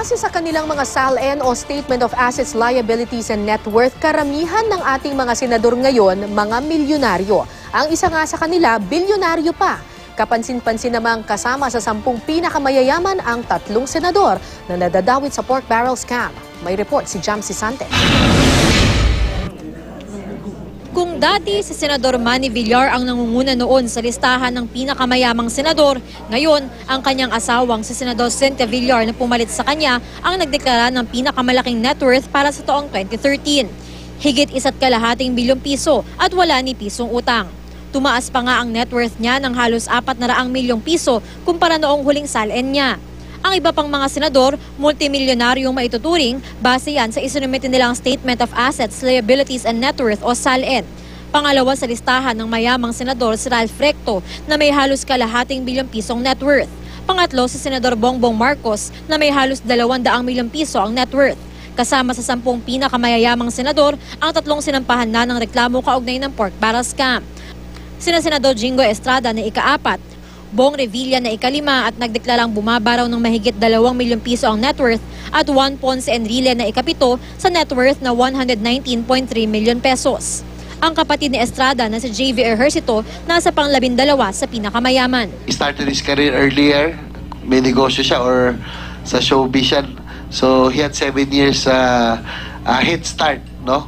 Base sa kanilang mga SALN o Statement of Assets, Liabilities and Net Worth, karamihan ng ating mga senador ngayon, mga milyonaryo. Ang isa nga sa kanila, bilyonaryo pa. Kapansin-pansin namang kasama sa 10 pinakamayayaman ang 3 senador na nadadawit sa pork barrel scam. May report si Jamsi Sante. Kung dati si Senador Manny Villar ang nangunguna noon sa listahan ng pinakamayamang senador, ngayon ang kanyang asawang si Senador Cynthia Villar na pumalit sa kanya ang nagdeklara ng pinakamalaking net worth para sa taong 2013. Higit 1.2 bilyong piso at wala ni pisong utang. Tumaas pa nga ang net worth niya ng halos 400 milyong piso kumpara noong huling SALN niya. Ang iba pang mga senador, multimilyonaryong maituturing, base yan sa isinumite nilang Statement of Assets, Liabilities and Net Worth o SALN. Pangalawa sa listahan ng mayamang senador si Ralph Recto na may halos 200 bilyong pisong net worth. Pangatlo si Senador Bongbong Marcos na may halos 200 milyong piso ang net worth. Kasama sa 10 pinakamayayamang senador, ang 3 sinampahan na ng reklamo kaugnay ng pork barrel scam. Sina Senador Jingo Estrada na ika-4, Bong Revilla na ika-5 at nagdeklarang bumaba raw ng mahigit 2 milyong piso ang net worth at Juan Ponce Enrile na ika-7 sa net worth na 119.3 milyon pesos. Ang kapatid ni Estrada na si JV Ejercito nasa pang-12 sa pinakamayaman. He started his career earlier, may negosyo siya or sa showbiz siya. So he had 7 years head start, no?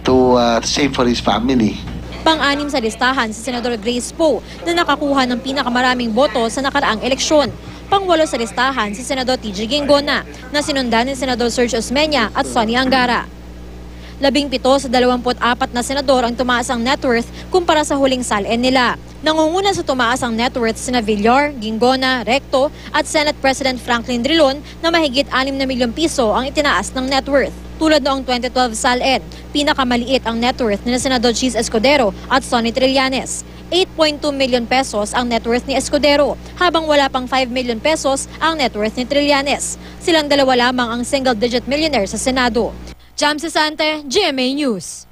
To save for his family. Pang-anim sa listahan si Senador Grace Poe na nakakuha ng pinakamaraming boto sa nakaraang eleksyon. Pang-8 sa listahan si Senador TG Ginggona na sinundan ni Senador Sergio Osmeña at Sonny Angara. 17 sa 24 na senador ang tumaas ang net worth kumpara sa huling SALN nila. Nangunguna sa tumaas ang net worth sina Villar, Ginggona, Recto at Senate President Franklin Drilon na mahigit 6 na milyong piso ang itinaas ng net worth. Tulad noong 2012 SALN, pinakamaliit ang net worth ni Senador Chis Escudero at Sonny Trillanes. 8.2 milyon pesos ang net worth ni Escudero, habang wala pang 5 milyon pesos ang net worth ni Trillanes. Silang dalawa lamang ang single-digit millionaire sa Senado. Jamsi Sante, GMA News.